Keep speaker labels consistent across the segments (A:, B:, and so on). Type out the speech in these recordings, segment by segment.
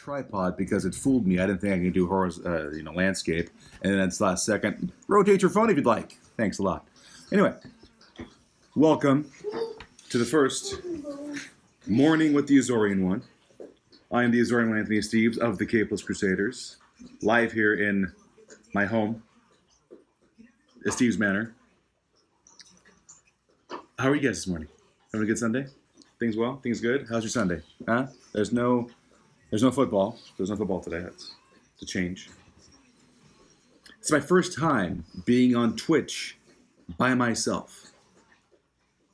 A: tripod because it fooled me. I didn't think I could do landscape. And then it's last second. Rotate your phone if you'd like. Thanks a lot. Anyway, welcome to the first Morning with the Azorean One. I am the Azorean One Anthony Esteves of the Capeless Crusaders, live here in my home, Esteves Manor. How are you guys this morning? Having a good Sunday? Things well? Things good? How's your Sunday? Huh? There's no football. There's no football today. That's a change. It's my first time being on Twitch by myself.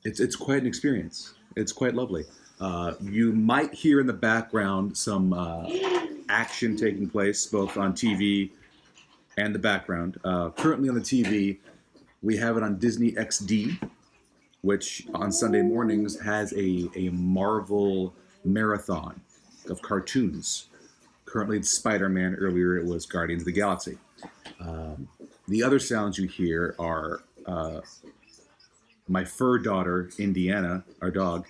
A: It's quite an experience. It's quite lovely. You might hear in the background some action taking place, both on TV and the background. Currently on the TV, we have it on Disney XD, which on Sunday mornings has a Marvel marathon of cartoons. Currently it's Spider-Man. Earlier it was Guardians of the Galaxy. The other sounds you hear are my fur daughter, Indiana, our dog.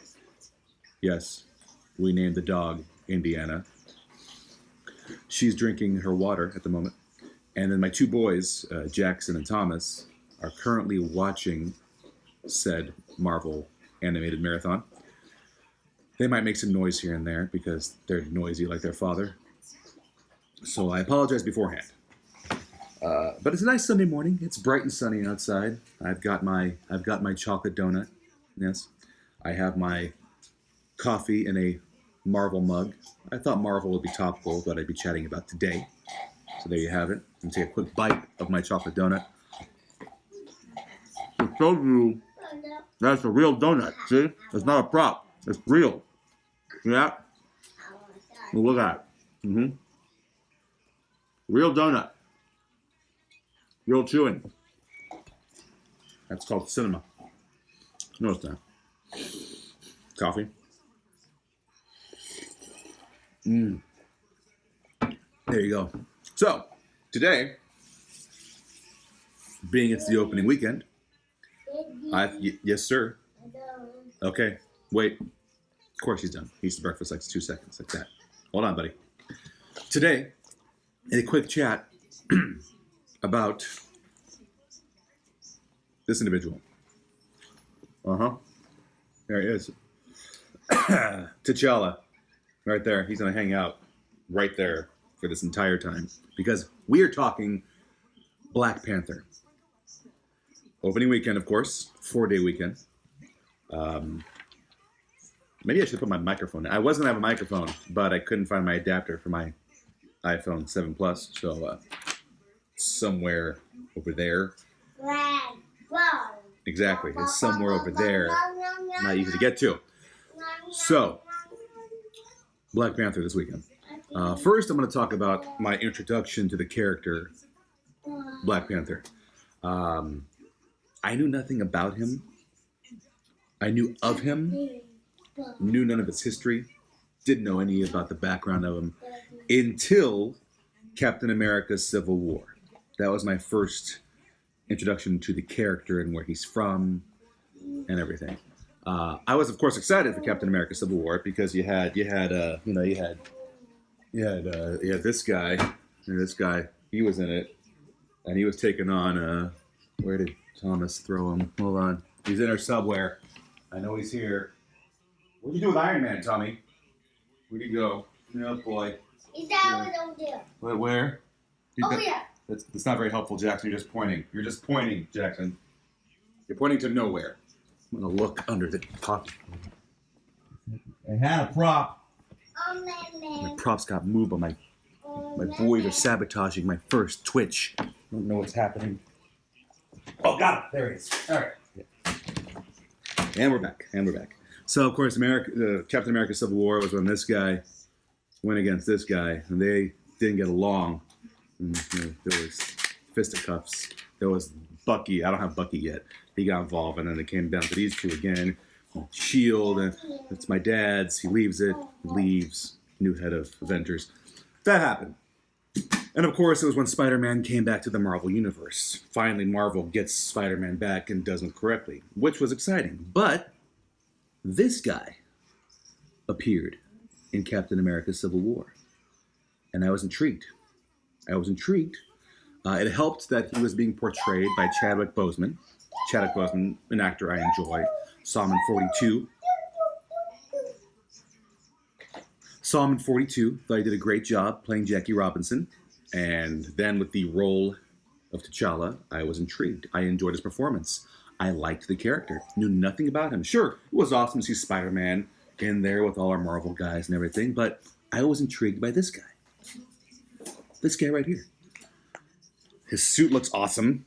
A: Yes, we named the dog Indiana. She's drinking her water at the moment. And then my two boys, Jackson and Thomas, are currently watching said Marvel animated marathon. They might make some noise here and there because they're noisy like their father. So I apologize beforehand. But it's a nice Sunday morning. It's bright and sunny outside. I've got my chocolate donut. Yes. I have my coffee in a Marvel mug. I thought Marvel would be topical, but I'd be chatting about today. So there you have it. I'm going to take a quick bite of my chocolate donut. I told you that's a real donut. See? It's not a prop. It's real. Yeah? Well, look at it. Mm-hmm. Real donut. Real chewing. That's called cinema. No, it's not. Coffee. There you go. So, today, being it's the opening weekend, yes, sir. Okay, wait. Of course he's done. He eats the breakfast like 2 seconds, like that. Hold on, buddy. Today, in a quick chat about this individual. There he is. T'Challa. Right there. He's going to hang out right there for this entire time because we are talking Black Panther. Opening weekend, of course. 4-day weekend. Maybe I should put my microphone in. I was going to have a microphone, but I couldn't find my adapter for my iPhone 7 Plus. So somewhere over there. Exactly. It's somewhere over there. Not easy to get to. So, Black Panther this weekend. First, I'm going to talk about my introduction to the character Black Panther. I knew nothing about him. I knew of him, knew none of his history, didn't know any about the background of him until Captain America Civil War. That was my first introduction to the character and where he's from and everything. I was, of course, excited for Captain America Civil War because you had this guy, and this guy, he was in it, and he was taking on, where did Thomas throw him? Hold on. He's in there somewhere. I know he's here. What did you do with Iron Man, Tommy? Where'd he go? Oh, boy.
B: Is that over there?
A: Where?
B: Yeah.
A: That's not very helpful, Jackson. You're just pointing. You're just pointing, Jackson. You're pointing to nowhere. I'm going to look under the coffee. I had a prop. My props got moved by my boys are sabotaging my first Twitch. I don't know what's happening. Oh, got it. There he is. All right. Yeah. And we're back. So, of course, Captain America Civil War was when this guy went against this guy, and they didn't get along. And, there was fisticuffs. There was Bucky. I don't have Bucky yet. He got involved, and then it came down to these two again. Shield, and it's my dad's. He leaves it. He leaves. New head of Avengers. That happened. And of course, it was when Spider-Man came back to the Marvel Universe. Finally, Marvel gets Spider-Man back and does it correctly, which was exciting. But this guy appeared in Captain America Civil War. and I was intrigued. It helped that he was being portrayed by Chadwick Boseman. Chadwick Boseman, an actor I enjoy. Saw him in 42. Thought he did a great job playing Jackie Robinson. And then with the role of T'Challa, I was intrigued. I enjoyed his performance. I liked the character. Knew nothing about him. Sure, it was awesome to see Spider-Man in there with all our Marvel guys and everything, but I was intrigued by this guy. This guy right here. His suit looks awesome.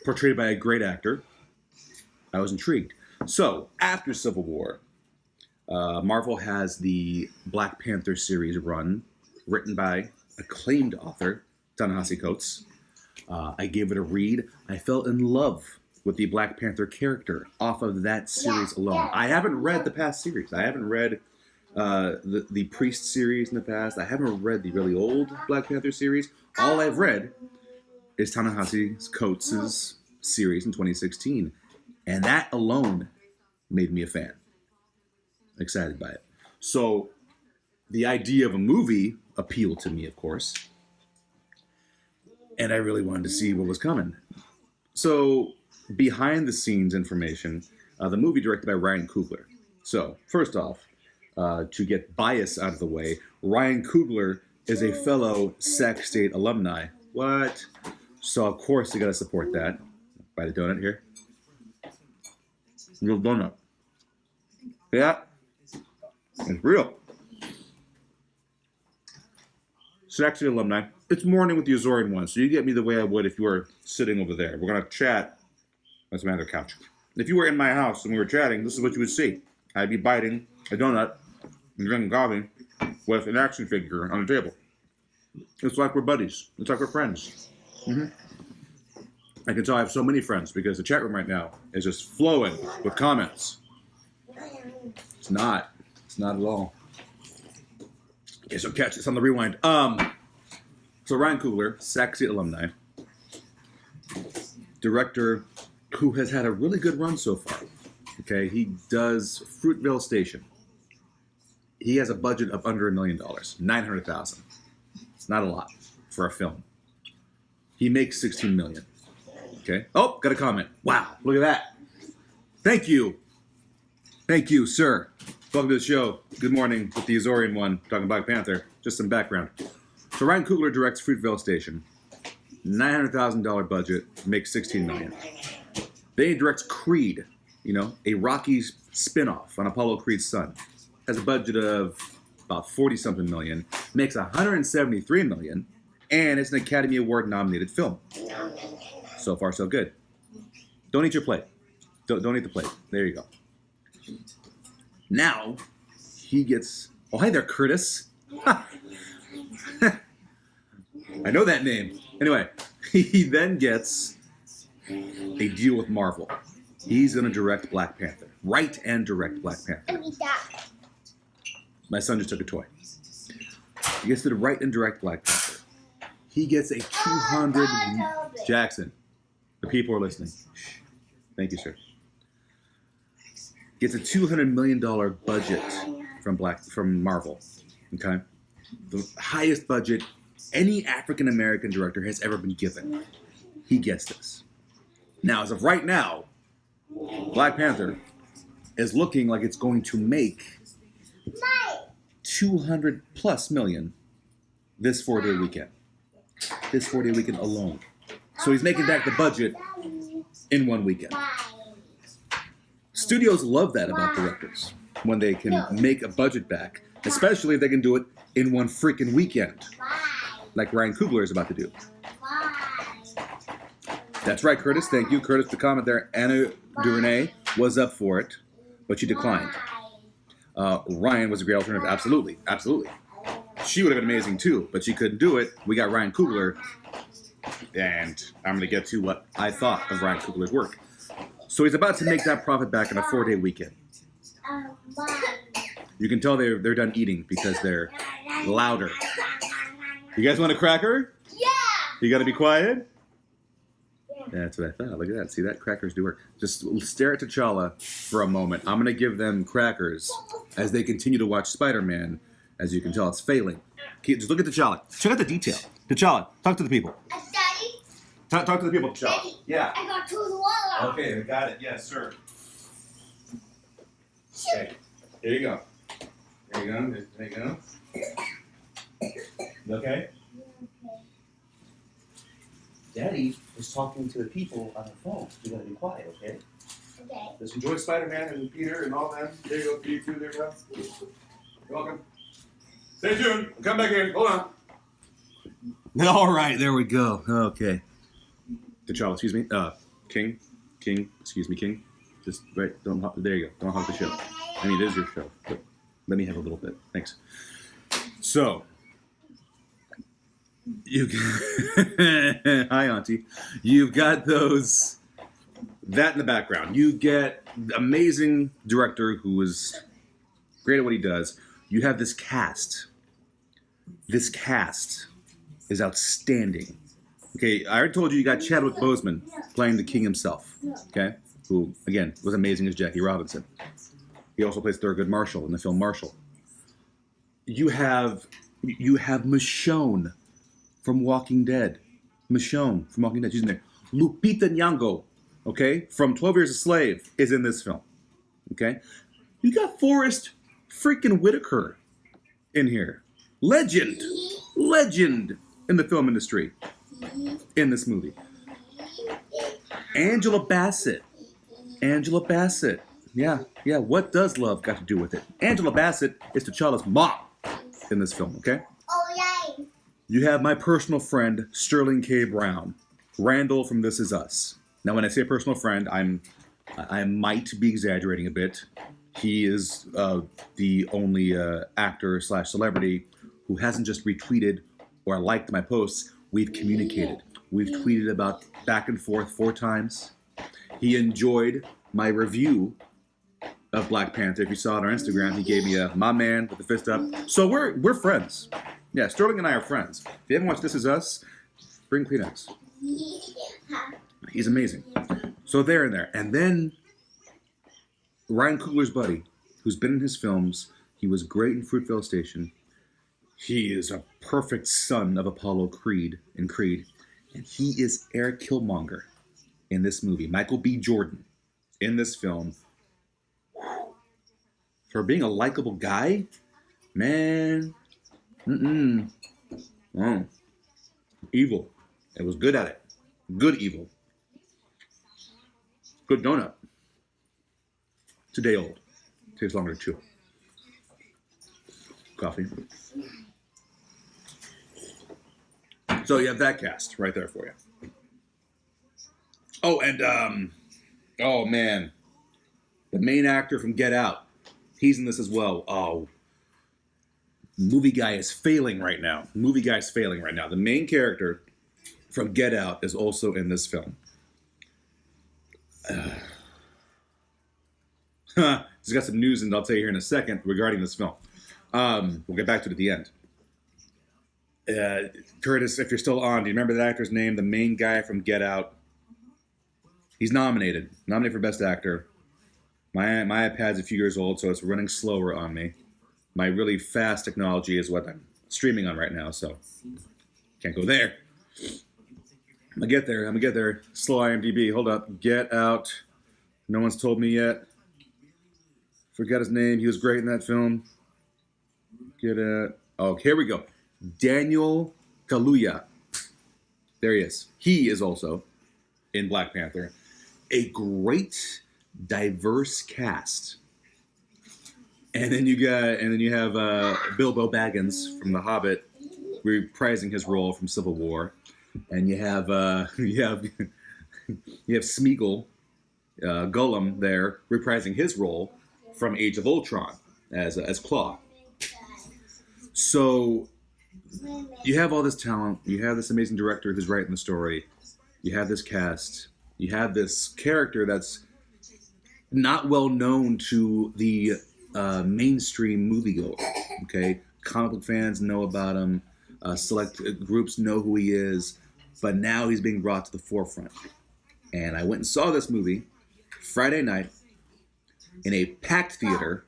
A: Portrayed by a great actor. I was intrigued. So, after Civil War, Marvel has the Black Panther series run, written by acclaimed author Ta-Nehisi Coates. I gave it a read. I fell in love with the Black Panther character off of that series alone. I haven't read the past series. I haven't read the Priest series in the past. I haven't read the really old Black Panther series. All I've read is Ta-Nehisi Coates' series in 2016. And that alone made me a fan. Excited by it. So the idea of a movie appealed to me, of course. And I really wanted to see what was coming. So behind the scenes information, the movie directed by Ryan Coogler. So first off, to get bias out of the way, Ryan Coogler is a fellow Sac State alumni. What? So of course you got to support that. Buy the donut here. Real donut. Yeah. It's real. Sac State alumni. It's morning with the Azorean One, so you get me the way I would if you were sitting over there. We're going to chat on some other couch. If you were in my house and we were chatting, this is what you would see. I'd be biting a donut and drinking coffee with an action figure on the table. It's like we're buddies. It's like we're friends. Mm-hmm. I can tell I have so many friends because the chat room right now is just flowing with comments. It's not at all. Okay, so catch this on the rewind. So Ryan Coogler, Sac State alumni, director who has had a really good run so far. Okay, he does Fruitvale Station. He has a budget of under $1 million, $900,000. It's not a lot for a film. He makes $16 million. Okay. Oh, got a comment. Wow, look at that. Thank you, sir. Welcome to the show. Good morning with the Azorean One, talking Black Panther. Just some background. So Ryan Coogler directs Fruitvale Station. $900,000 budget, makes $16 million. Then he directs Creed, a Rocky spinoff on Apollo Creed's son. Has a budget of about 40-something million, makes $173 million, and it's an Academy Award nominated film. So far, so good. Don't eat your plate. Don't eat the plate. There you go. Now, he gets... Oh, hi there, Curtis. I know that name. Anyway, he then gets a deal with Marvel. He's going to direct Black Panther. Write and direct Black Panther. My son just took a toy. He gets to write and direct Black Panther. He gets a 200... Jackson, the people are listening. Thank you, sir. Gets a $200 million budget from Marvel. Okay? The highest budget any African-American director has ever been given. He gets this. Now, as of right now, Black Panther is looking like it's going to make 200 plus million this 4-day weekend. This 4-day weekend alone. So he's making back the budget in one weekend. Studios love that about directors, when they can make a budget back, especially if they can do it in one freaking weekend, like Ryan Coogler is about to do. That's right, Curtis. Thank you. Curtis, the comment there. Anna Duvernay was up for it, but she declined. Ryan was a great alternative. Absolutely. Absolutely. She would have been amazing too, but she couldn't do it. We got Ryan Coogler, and I'm going to get to what I thought of Ryan Coogler's work. So he's about to make that profit back in a 4-day weekend. You can tell they're done eating because they're louder. You guys want a cracker?
B: Yeah!
A: You got to be quiet? That's what I thought. Look at that. See that? Crackers do work. Just stare at T'Challa for a moment. I'm going to give them crackers as they continue to watch Spider-Man As you can tell, it's failing. Just look at T'Challa. Check out the detail. T'Challa, talk to the people.
B: Daddy,
A: Talk to the people, T'Challa.
B: Daddy,
A: Yeah.
B: I got to the wall.
A: Okay, we got it. Yes, sir. Okay, here you go. There you go. There you go. You okay? Daddy is talking to the people on the phone. You gotta be quiet, okay?
B: Okay.
A: Just enjoy Spider-Man and Peter and all them. There you go. You too. There you go. You're welcome. Stay tuned. I'll come back in. Hold on. All right. There we go. Okay. T'Challa, excuse me. King. Excuse me, King. Just right. Don't. There you go. Don't hog the show. I mean, it is your show, but let me have a little bit. Thanks. So. Hi, Auntie. You've got that in the background. You get amazing director who is great at what he does. You have this cast. This cast is outstanding. Okay, I already told you got Chadwick Boseman playing the king himself. Okay, who again was amazing as Jackie Robinson. He also plays Thurgood Marshall in the film Marshall. You have Michonne from Walking Dead. Michonne from Walking Dead. She's in there. Lupita Nyong'o, okay, from 12 Years a Slave is in this film. Okay? You got Forrest freaking Whitaker in here. Legend in the film industry in this movie. Angela Bassett. Yeah. What does love got to do with it? Angela Bassett is T'Challa's mom in this film, okay?
B: Oh, yay.
A: You have my personal friend, Sterling K. Brown, Randall from This Is Us. Now, when I say personal friend, I might be exaggerating a bit. He is the only actor/celebrity who hasn't just retweeted or liked my posts. We've communicated. We've tweeted about back and forth 4 times. He enjoyed my review of Black Panther. If you saw it on Instagram, he gave me a my man with the fist up. So we're friends. Yeah, Sterling and I are friends. If you haven't watched This Is Us, bring Kleenex. He's amazing. So they're in there. And then Ryan Coogler's buddy, who's been in his films. He was great in Fruitvale Station. He is a perfect son of Apollo Creed in Creed. And he is Eric Killmonger in this movie. Michael B. Jordan in this film. For being a likable guy, man, evil. It was good at it. Good evil. Good donut. It's a day old. Takes longer to chew. Coffee. So you have that cast right there for you. Oh, and oh man, the main actor from Get Out. He's in this as well. Oh, movie guy is failing right now. The main character from Get Out is also in this film. He's got some news, and I'll tell you here in a second regarding this film. We'll get back to it at the end. Curtis, if you're still on, do you remember that actor's name? The main guy from Get Out. He's nominated for Best Actor. My iPad's a few years old, so it's running slower on me. My really fast technology is what I'm streaming on right now, so can't go there. I'm gonna get there. Slow IMDb. Hold up. Get Out. No one's told me yet. Forgot his name. He was great in that film. Get Out. Oh, here we go. Daniel Kaluuya. There he is. He is also in Black Panther. A great, diverse cast. And then you have Bilbo Baggins from The Hobbit reprising his role from Civil War, and you have Smeagol, Gollum there reprising his role from Age of Ultron as Claw. So you have all this talent, you have this amazing director who's writing the story, you have this cast, you have this character that's not well known to the mainstream moviegoer. Okay, comic book fans know about him, select groups know who he is, but now he's being brought to the forefront. And I went and saw this movie Friday night in a packed theater.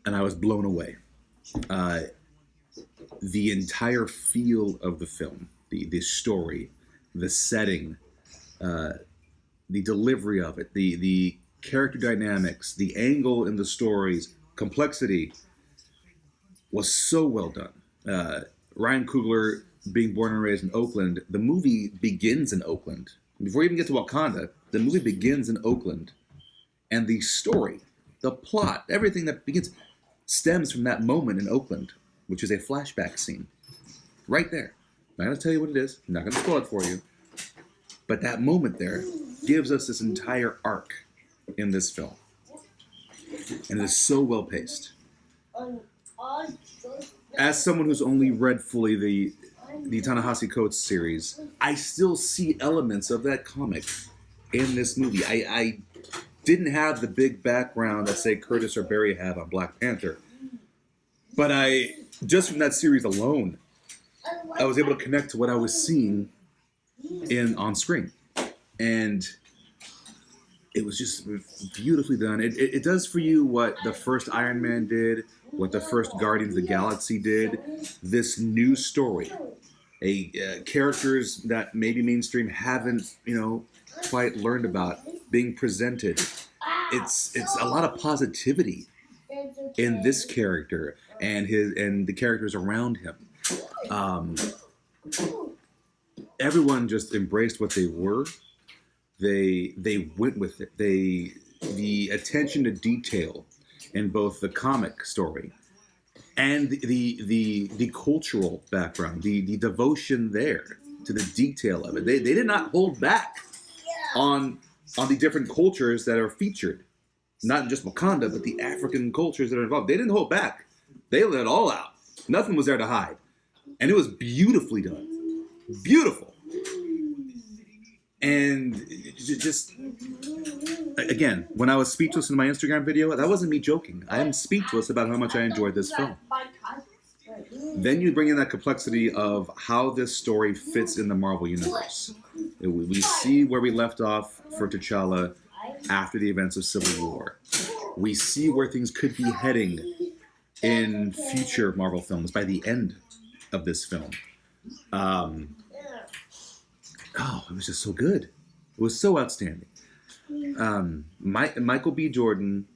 A: and I was blown away. The entire feel of the film, the story, the setting, the delivery of it, the character dynamics, the angle in the stories, complexity was so well done. Ryan Coogler, being born and raised in Oakland, the movie begins in Oakland. Before you even get to Wakanda, the movie begins in Oakland. And the story, the plot, everything that begins stems from that moment in Oakland, which is a flashback scene. Right there. I'm not going to tell you what it is. I'm not going to spoil it for you. But that moment there gives us this entire arc in this film. And it is so well paced. As someone who's only read fully the Ta-Nehisi Coates series, I still see elements of that comic in this movie. I didn't have the big background that, say, Curtis or Barry have on Black Panther. But just from that series alone, I was able to connect to what I was seeing on screen. And it was just beautifully done. It does for you what the first Iron Man did, what the first Guardians of the Galaxy did. This new story, characters that maybe mainstream haven't, quite learned about being presented. It's a lot of positivity in this character and the characters around him. Everyone just embraced what they were. They went with it. The attention to detail in both the comic story and the cultural background, the devotion there to the detail of it. They did not hold back on the different cultures that are featured. Not just Wakanda, but the African cultures that are involved. They didn't hold back. They let it all out. Nothing was there to hide. And it was beautifully done. Beautiful. And just, again, when I was speechless in my Instagram video, that wasn't me joking. I am speechless about how much I enjoyed this film. Then you bring in that complexity of how this story fits in the Marvel Universe. We see where we left off for T'Challa after the events of Civil War. We see where things could be heading in future Marvel films by the end of this film. It was just so good. It was so outstanding. Michael B. Jordan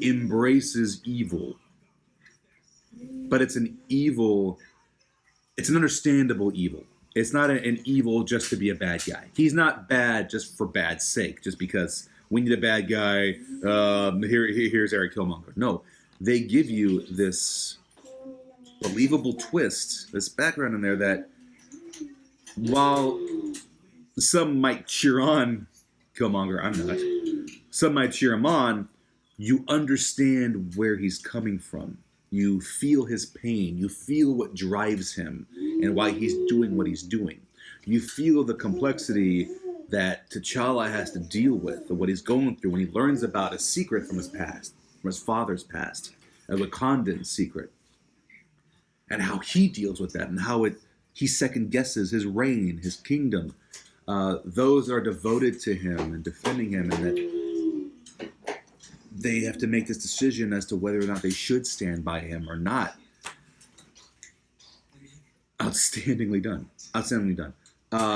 A: embraces evil, but it's an understandable evil. It's not an evil just to be a bad guy. He's not bad just for bad's sake, just because we need a bad guy. Here's Eric Killmonger. No, they give you this believable twist, this background in there that, while some might cheer on Killmonger, I'm not. Some might cheer him on. You understand where he's coming from. You feel his pain. You feel what drives him and why he's doing what he's doing. You feel the complexity that T'Challa has to deal with, and what he's going through when he learns about a secret from his past, from his father's past, a Wakandan secret, and how he deals with that, and how he second guesses his reign, his kingdom, those that are devoted to him and defending him, and that they have to make this decision as to whether or not they should stand by him or not. Outstandingly done. Outstandingly done.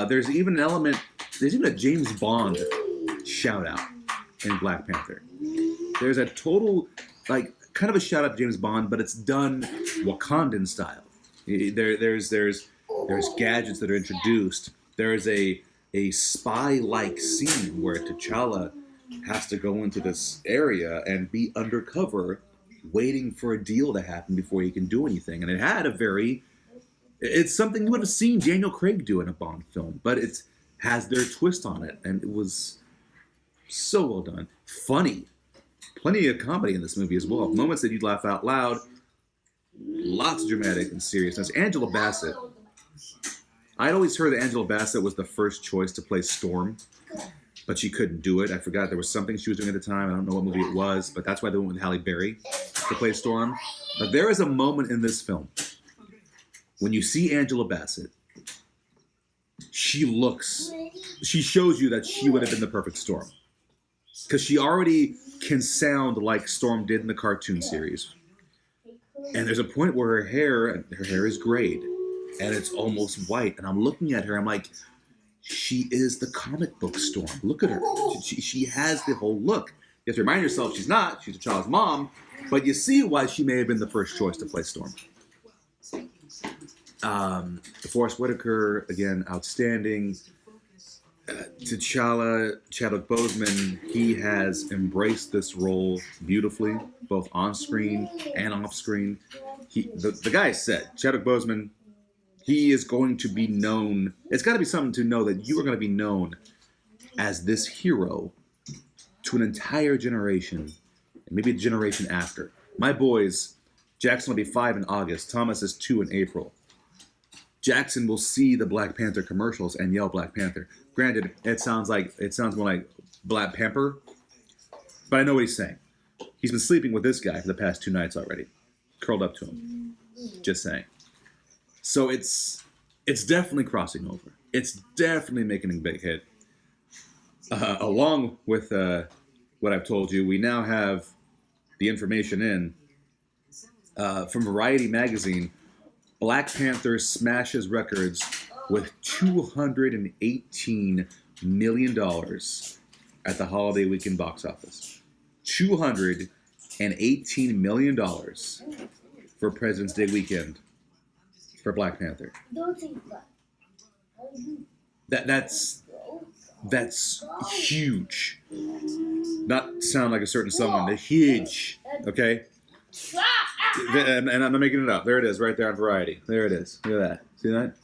A: There's even a James Bond shout out in Black Panther. There's a total, kind of a shout out to James Bond, but it's done Wakandan style. There's gadgets that are introduced. There's a spy-like scene where T'Challa has to go into this area and be undercover, waiting for a deal to happen before he can do anything. And it had it's something you would have seen Daniel Craig do in a Bond film, but it has their twist on it, and it was so well done. Funny. Plenty of comedy in this movie as well. Moments that you'd laugh out loud. Lots of dramatic and seriousness. Angela Bassett. I'd always heard that Angela Bassett was the first choice to play Storm, but she couldn't do it. I forgot there was something she was doing at the time. I don't know what movie it was, but that's why they went with Halle Berry to play Storm. But there is a moment in this film when you see Angela Bassett, she shows you that she would have been the perfect Storm. Because she already can sound like Storm did in the cartoon series. And there's a point where her hair is grayed, and it's almost white. And I'm looking at her, I'm like, she is the comic book Storm. Look at her. She has the whole look. You have to remind yourself she's not. She's a child's mom. But you see why she may have been the first choice to play Storm. DeForest Whitaker, again, outstanding. T'Challa, Chadwick Boseman, he has embraced this role beautifully, both on screen and off screen. The guy said, Chadwick Boseman, he is going to be known. It's got to be something to know that you are going to be known as this hero to an entire generation, and maybe the generation after. My boys, Jackson will be 5 in August. Thomas is 2 in April. Jackson will see the Black Panther commercials and yell Black Panther. Granted, it sounds more like Black Pamper, but I know what he's saying. He's been sleeping with this guy for the past 2 nights already, curled up to him. Just saying. So it's definitely crossing over. It's definitely making a big hit. Along with what I've told you, we now have the information in from Variety magazine. Black Panther smashes records with $218 million at the holiday weekend box office. $218 million for President's Day weekend for Black Panther. That's huge. Not sound like a certain someone. They're huge. Okay? And I'm not making it up. There it is, right there on Variety. There it is. Look at that. See that?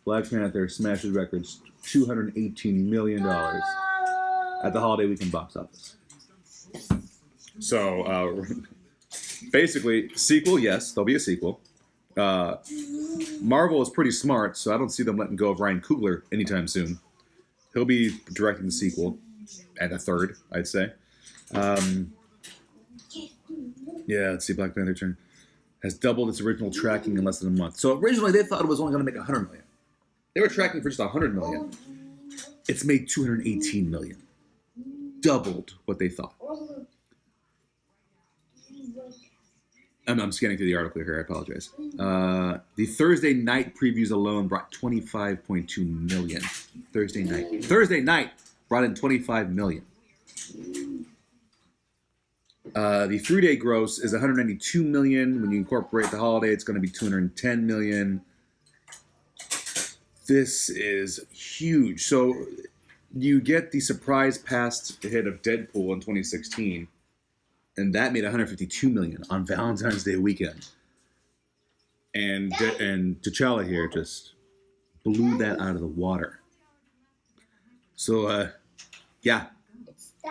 A: Black Panther smashes records, $218 million at the holiday weekend box office. So, basically, sequel, yes, there'll be a sequel. Marvel is pretty smart, so I don't see them letting go of Ryan Coogler anytime soon. He'll be directing the sequel, and a third, I'd say. Yeah, let's see, Black Panther turn has doubled its original tracking in less than a month. So originally they thought it was only going to make $100 million. They were tracking for just $100 million. It's made $218 million. Doubled what they thought. I'm scanning through the article here. I apologize. The Thursday night previews alone brought $25.2 million. Thursday night brought in $25 million. The 3-day gross is $192 million. When you incorporate the holiday, it's going to be $210 million. This is huge. So you get the surprise past hit of Deadpool in 2016, and that made $152 million on Valentine's Day weekend. And T'Challa here just blew that out of the water. So, yeah.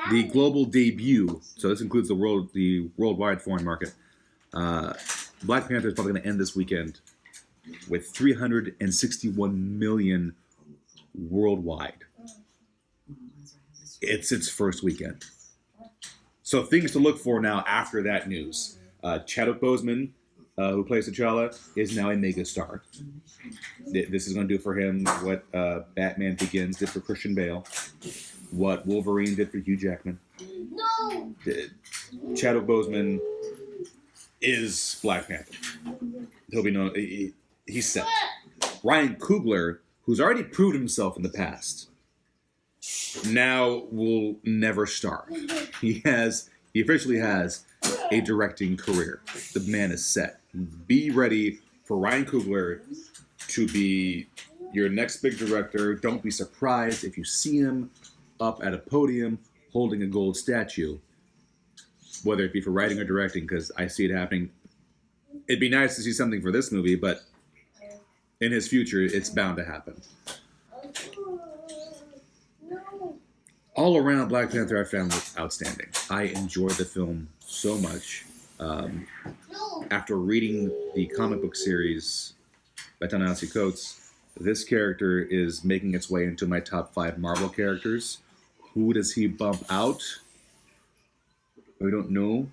A: The global debut, so this includes the worldwide foreign market. Black Panther is probably going to end this weekend with $361 million worldwide. It's its first weekend. So things to look for now after that news. Chadwick Boseman, who plays T'Challa, is now a megastar. This is going to do for him what Batman Begins did for Christian Bale. What Wolverine did for Hugh Jackman.
B: No.
A: Chadwick Boseman is Black Panther. He'll be known. He's set. Ryan Coogler, who's already proved himself in the past, now will never star. He officially has a directing career. The man is set. Be ready for Ryan Coogler to be your next big director. Don't be surprised if you see him up at a podium holding a gold statue, whether it be for writing or directing, because I see it happening. It'd be nice to see something for this movie, but in his future, it's bound to happen. All around, Black Panther I found was outstanding. I enjoyed the film so much. After reading the comic book series by Ta-Nehisi Coates, this character is making its way into my top 5 Marvel characters. Who does he bump out? We don't know.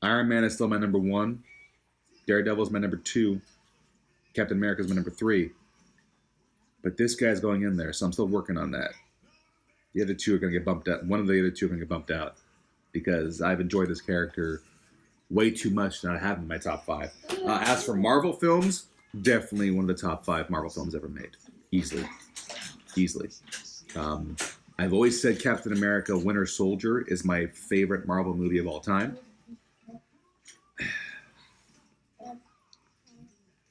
A: Iron Man is still my number 1. Daredevil is my number 2. Captain America is my number 3. But this guy's going in there, so I'm still working on that. The other two are going to get bumped out. One of the other two are going to get bumped out. because I've enjoyed this character way too much to not have him in my top 5. As for Marvel films, definitely one of the top 5 Marvel films ever made. Easily. I've always said Captain America Winter Soldier is my favorite Marvel movie of all time.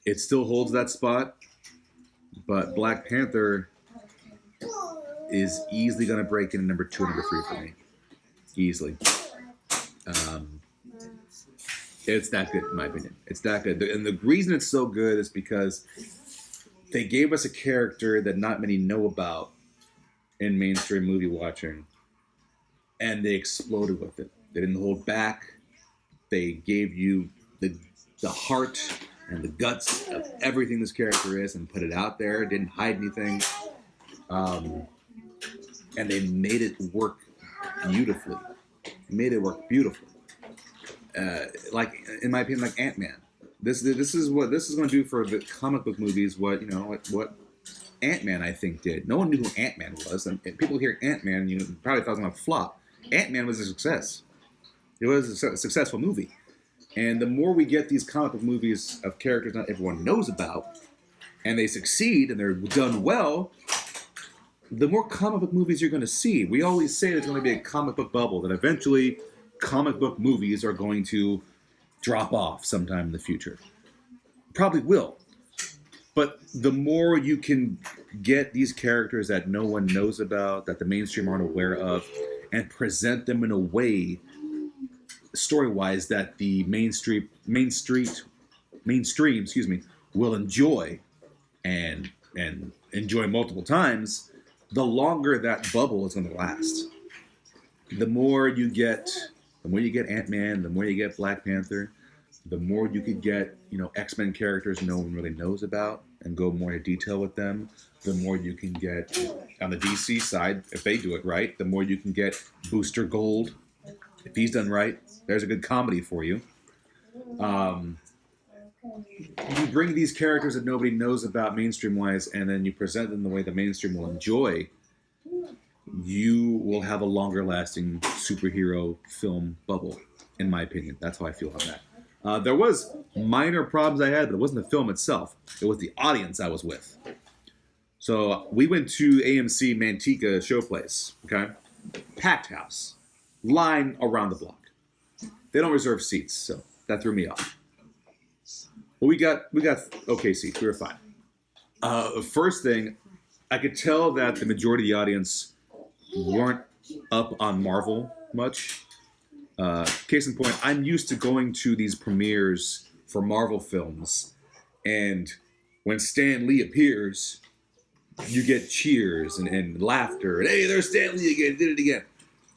A: It still holds that spot, but Black Panther is easily going to break in number 2 and number 3 for me. Easily. It's that good, in my opinion. It's that good. And the reason it's so good is because they gave us a character that not many know about in mainstream movie watching, and they exploded with it. They didn't hold back. They gave you the heart and the guts of everything this character is and put it out there. Didn't hide anything. And they made it work beautifully. Like, in my opinion, like Ant-Man. This is going to do for the comic book movies what Ant-Man, I think, did. No one knew who Ant-Man was. And people hear Ant-Man, probably thought it was going to flop. Ant-Man was a success. It was a successful movie. And the more we get these comic book movies of characters not everyone knows about, and they succeed and they're done well, the more comic book movies you're going to see. We always say there's going to be a comic book bubble, that eventually comic book movies are going to drop off sometime in the future. Probably will. But the more you can get these characters that no one knows about, that the mainstream aren't aware of, and present them in a way, story-wise, that the mainstream, will enjoy and enjoy multiple times, the longer that bubble is going to last. The more you get Ant-Man, the more you get Black Panther, the more you could get, X-Men characters no one really knows about and go more into detail with them, the more you can get, on the DC side, if they do it right, the more you can get Booster Gold. If he's done right, there's a good comedy for you. You bring these characters that nobody knows about mainstream-wise, and then you present them the way the mainstream will enjoy, you will have a longer-lasting superhero film bubble, in my opinion. That's how I feel on that. There was minor problems I had, but it wasn't the film itself. It was the audience I was with. So we went to AMC Manteca Showplace, okay? Packed house. Line around the block. They don't reserve seats, so that threw me off. But we got okay seats. We were fine. First thing, I could tell that the majority of the audience weren't up on Marvel much. Case in point, I'm used to going to these premieres for Marvel films, and when Stan Lee appears, you get cheers and laughter. And, hey, there's Stan Lee again, did it again.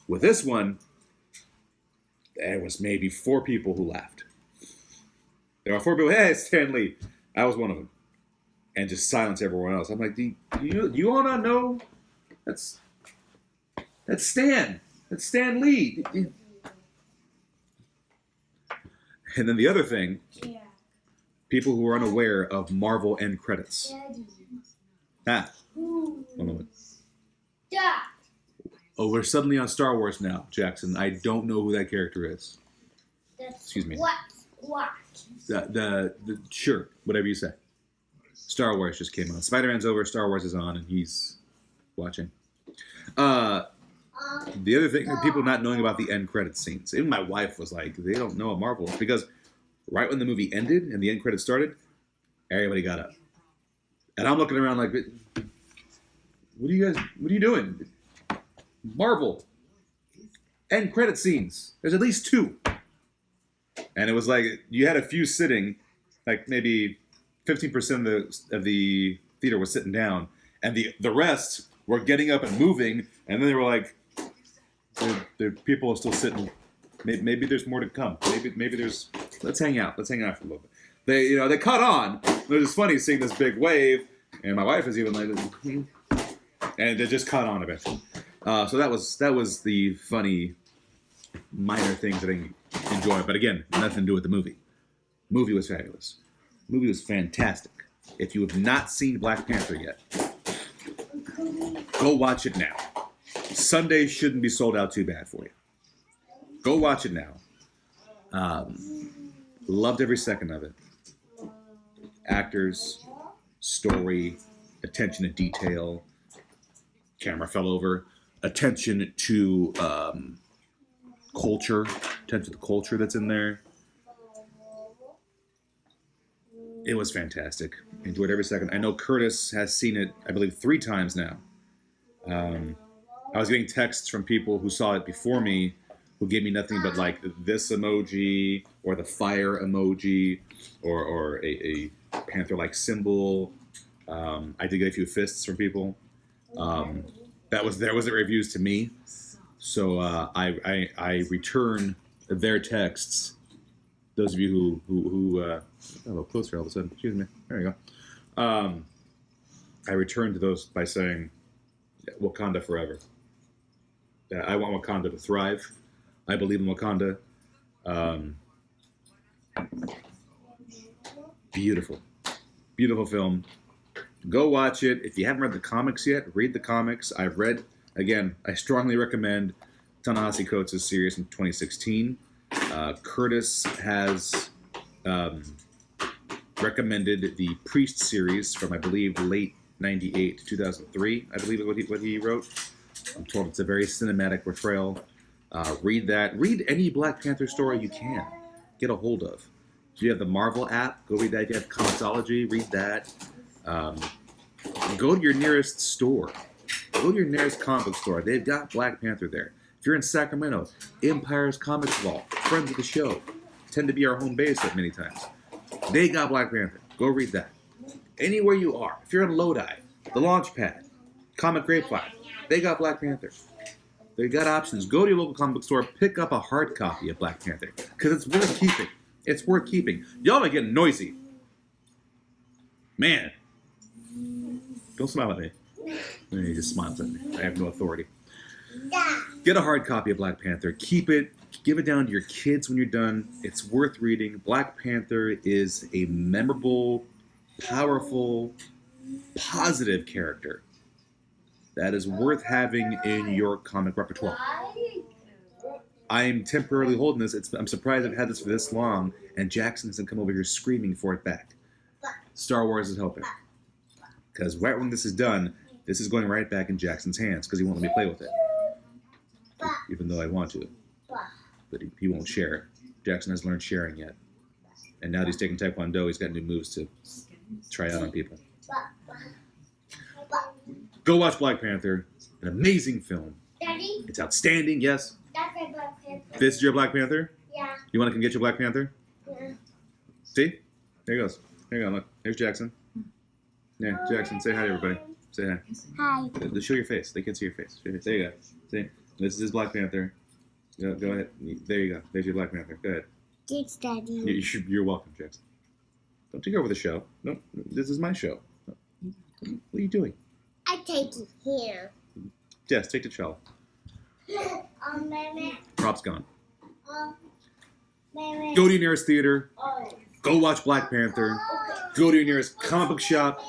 A: With this one, there was maybe 4 people who laughed. There were 4 people, hey, Stan Lee. I was one of them. And just silence everyone else. I'm like, do you all not know? That's Stan. That's Stan Lee. And then the other thing, people who are unaware of Marvel end credits. One moment. Oh, we're suddenly on Star Wars now, Jackson. I don't know who that character is. Excuse me.
B: What?
A: Sure, whatever you say. Star Wars just came on. Spider-Man's over, Star Wars is on, and he's watching. The other thing, people not knowing about the end credits scenes. Even my wife was like, they don't know what Marvel is. Because right when the movie ended and the end credits started, everybody got up. And I'm looking around like, what are you doing? Marvel. End credit scenes. There's at least 2. And it was like, you had a few sitting, like maybe 15% of the theater was sitting down. And the rest were getting up and moving. And then they were like, the people are still sitting. Maybe there's more to come. Maybe there's, let's hang out for a little bit. They caught on. It was funny seeing this big wave. And my wife was even like, and it just caught on eventually. So that was the funny minor things that I enjoy. But again, nothing to do with the movie. The movie was fabulous. The movie was fantastic. If you have not seen Black Panther yet, go watch it now. Sunday shouldn't be sold out too bad for you. Go watch it now. Loved every second of it. Actors, story, attention to detail. Camera fell over. Attention to culture. Attention to the culture that's in there. It was fantastic. Enjoyed every second. I know Curtis has seen it, I believe, 3 times now. I was getting texts from people who saw it before me who gave me nothing but like this emoji or the fire emoji or a Panther-like symbol. I did get a few fists from people. That was the reviews to me. So I return their texts. Those of you who a little closer all of a sudden. Excuse me. There you go. I returned to those by saying, Wakanda forever. I want Wakanda to thrive. I believe in Wakanda. Beautiful. Beautiful film. Go watch it. If you haven't read the comics yet, read the comics. I've read, again, I strongly recommend Ta-Nehisi Coates' series from 2016. Curtis has recommended the Priest series from, I believe, late 98 to 2003, I believe is what he wrote. I'm told it's a very cinematic portrayal. Read that. Read any Black Panther story you can get a hold of. If you have the Marvel app, go read that. If you have Comixology, read that. Go to your nearest store. Go to your nearest comic book store. They've got Black Panther there. If you're in Sacramento, Empire's Comics Vault, friends of the show, tend to be our home base at many times. They got Black Panther. Go read that. Anywhere you are, if you're in Lodi, the Launchpad, Comic Grapevine, they got Black Panther. They got options. Go to your local comic book store, pick up a hard copy of Black Panther, because it's worth keeping. It's worth keeping. Y'all are getting noisy. Man. Don't smile at me. He just smiles at me. I have no authority. Get a hard copy of Black Panther. Keep it. Give it down to your kids when you're done. It's worth reading. Black Panther is a memorable, powerful, positive character that is worth having in your comic repertoire. I'm temporarily holding this. I'm surprised I've had this for this long, and Jackson hasn't come over here screaming for it back. Star Wars is helping. Because right when this is done, this is going right back in Jackson's hands, because he won't let me play with it. Even though I want to. But he won't share. Jackson hasn't learned sharing yet. And now that he's taking Taekwondo, he's got new moves to try out on people. Go watch Black Panther. An amazing film.
B: Daddy?
A: It's outstanding, yes.
B: That's my Black Panther.
A: This is your Black Panther?
B: Yeah.
A: You want to come get your Black Panther?
B: Yeah.
A: See? There he goes. There you go. Look. There's Jackson. Yeah, Jackson, say hi to everybody. Say hi.
B: Hi.
A: Show your face. They can see your face. There you go. See? This is his Black Panther. Go ahead. There you go. There's your Black Panther. Go ahead.
B: Thanks, Daddy.
A: You're welcome, Jackson. Don't take over the show. No, this is my show. What are you doing?
B: I take it here.
A: Yes, take the cello.
B: Mama.
A: Prop's gone.
B: Mama.
A: Go to your nearest theater.
B: Oh.
A: Go watch Black Panther. Go to your nearest comic book shop.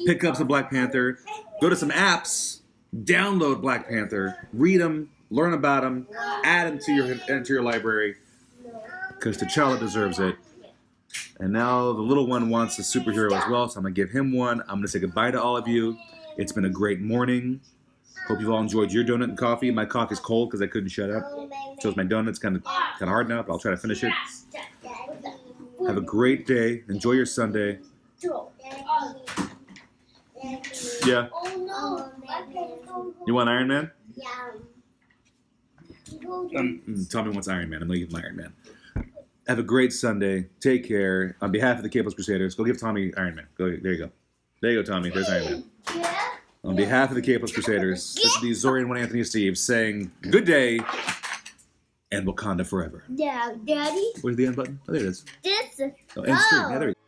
A: Pick up some Black Panther. Go to some apps. Download Black Panther. Read them. Learn about them. Add them to your library. Because T'Challa deserves it. And now the little one wants a superhero as well, so I'm going to give him one. I'm going to say goodbye to all of you. It's been a great morning. Hope you've all enjoyed your donut and coffee. My coffee's cold because I couldn't shut up. So is my donut. It's kind of hard now, but I'll try to finish it. Have a great day. Enjoy your Sunday. Yeah. You want Iron Man? Tommy wants Iron Man. I'm going to give him Iron Man. Have a great Sunday. Take care. On behalf of the Cables Crusaders, go give Tommy Iron Man. Go. There you go. There you go, Tommy. There's Iron Man. On behalf of the Cables Crusaders, this is the Azorean One Anthony Esteves saying good day and Wakanda forever.
B: Yeah, Daddy.
A: Where's the end button? Oh, there it is.
B: This.
A: Oh, end screen. Yeah, there we go.